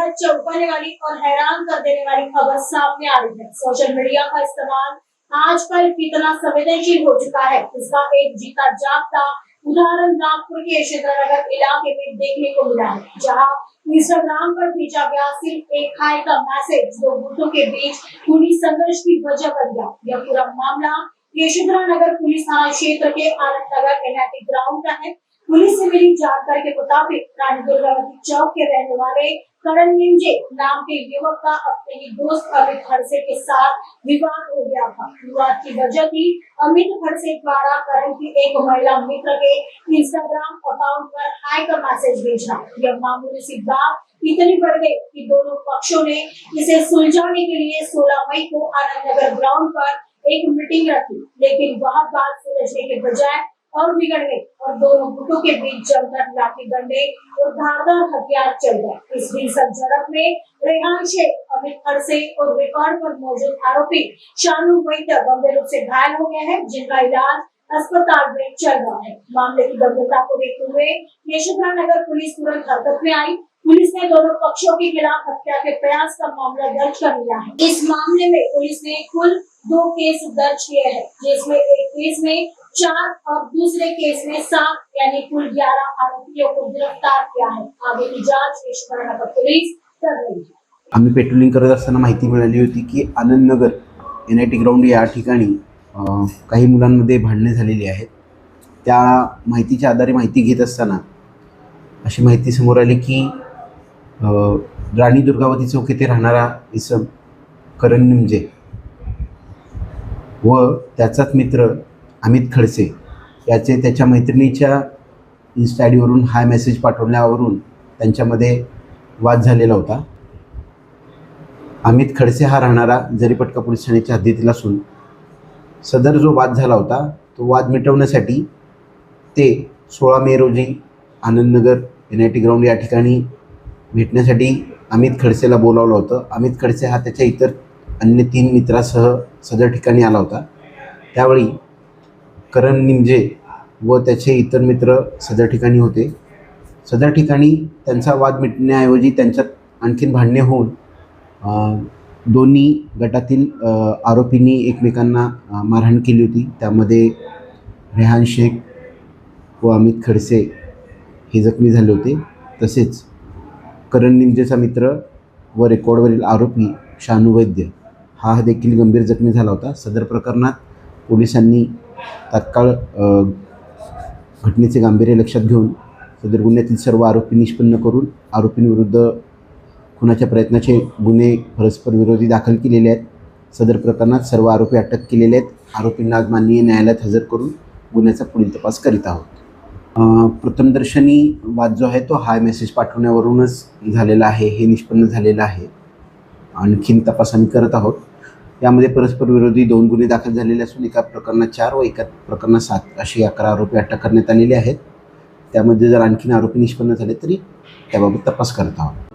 बेहद चौंकाने वाली और हैरान कर देने वाली खबर सामने आ रही है। सोशल मीडिया का इस्तेमाल आजकल कितना संवेदनशील हो चुका है, इसका एक जीता जागता उदाहरण नागपुर के यशोधरानगर इलाके में देखने को मिला है, जहां इंस्टाग्राम पर भेजा गया सिर्फ एक हाय का मैसेज दो गुटों के बीच पुलिस संघर्ष की वजह बन गया। यह पूरा मामला यशोधरानगर पुलिस थाना क्षेत्र के आनंद नगर एनआईटी ग्राउंड का है। पुलिस से मिली जानकारी के मुताबिक रानी दुर्गावती चौक के रहने वाले करण निंजे नाम के युवक का अपने ही दोस्त अमित खड़से के साथ विवाद हो गया था। विवाद की वजह थी अमित खड़से द्वारा करण की एक महिला मित्र के इंस्टाग्राम अकाउंट पर हाय का मैसेज भेजना। यह मामूली सी बात इतनी बढ़ गई कि दोनों पक्षों ने इसे सुलझाने के लिए 16 मई को आनंद नगर ग्राउंड पर एक मीटिंग रखी, लेकिन वह बात सुलझने के बजाय और बिगड़ गई और दोनों गुटों के बीच जमकर लाठी डंडे और धारदार हथियार चल गए। इस भीषण झड़प में रेहान शेख, अमित खड़से और रिकॉर्ड पर मौजूद आरोपी शानू वैद्य गंभीर रूप से घायल हो गए हैं, जिनका इलाज अस्पताल में चल रहा है। मामले की गंभीरता को देखते हुए यशोधरानगर पुलिस तुरंत हरकत में आई। पुलिस ने दोनों पक्षों के खिलाफ हत्या के प्रयास का मामला दर्ज कर लिया है। इस मामले में पुलिस ने कुल 2 केस दर्ज किए हैं, जिसमें एक केस में 4 और दूसरे केस में 7 यानी कुल 11 आरोपियों को गिरफ्तार किया है। आगे की जांच यशोधरानगर पुलिस कर रही है। आम्ही पेट्रोलिंग करत असताना माहिती मिळाली होती की आनंद नगर एनआयटी ग्राउंड या ठिकाणी काही मुलांमध्ये भांडणे झालेली आहेत। त्या माहितीच्या आधारे माहिती घेत असताना अशी माहिती समोर आली की राणी दुर्गावती चौक येथे राहणारा इसम करण निंजे व त्याचाच मित्र अमित खडसे याचे त्याच्या मैत्रिणीच्या इन्स्टा आय डीवरून हाय मेसेज पाठवल्यावरून त्यांच्यामध्ये वाद झालेला होता। अमित खडसे हा राहणारा जरीपटका पोलीस ठाण्याच्या हद्दीतील असून सदर जो वाद झाला होता तो वाद मिटवण्यासाठी ते 16 मे रोजी आनंदनगर एनआयटी ग्राउंड या ठिकाणी भेटण्यासाठी अमित खडसेला बोलावलं होतं। अमित खडसे हा त्याच्या इतर अन्य 3 मित्रासह सदर ठिकाणी आला होता। त्यावेळी करण निंजे व त्याचे इतर मित्र सदर ठिकाणी होते। सदर ठिकाणी त्यांचा वाद मिटण्याऐवजी त्यांच्यात आणखीन भांडणे होऊन दोन्ही गटातील आरोपींनी एकमेकांना मारहाण केली होती। त्यामध्ये रेहान शेख व अमित खडसे हे जखमी झाले होते। तसेच करण निंजेचा मित्र व रेकॉर्डवरील आरोपी शानू वैद्य हा देखील गंभीर जखमी झाला होता। सदर प्रकरणात पोलिसांनी तात्काळ घटनेचे गांभीर्य लक्षात घेऊन सदर गुन्ह्यातील सर्व आरोपी निष्पन्न करून आरोपींविरुद्ध खुनाच्या प्रयत्नाचे गुन्हे परस्पर विरोधी दाखल केलेले आहेत। सदर प्रकरणात सर्व आरोपी अटक केलेले आहेत। आरोपींना आज माननीय न्यायालयात हजर करून गुन्ह्याचा पुढील तपास करीत आहोत। प्रथमदर्शनी वाद जो आहे तो हाय मेसेज पाठवण्यावरूनच झालेला आहे हे निष्पन्न झालेलं आहे। आणखीन तपास आम्ही करत आहोत। यामध्ये परस्पर विरोधी 2 गुन्हे दाखल झालेले असून एका प्रकरणात 4 व एका प्रकरणात 7 अशी 11 आरोपी अटक करण्यात आलेले आहेत। त्यामध्ये जर आणखीन आरोपी निष्पन्न झाले तरी त्याबाबत तपास करत आहोत।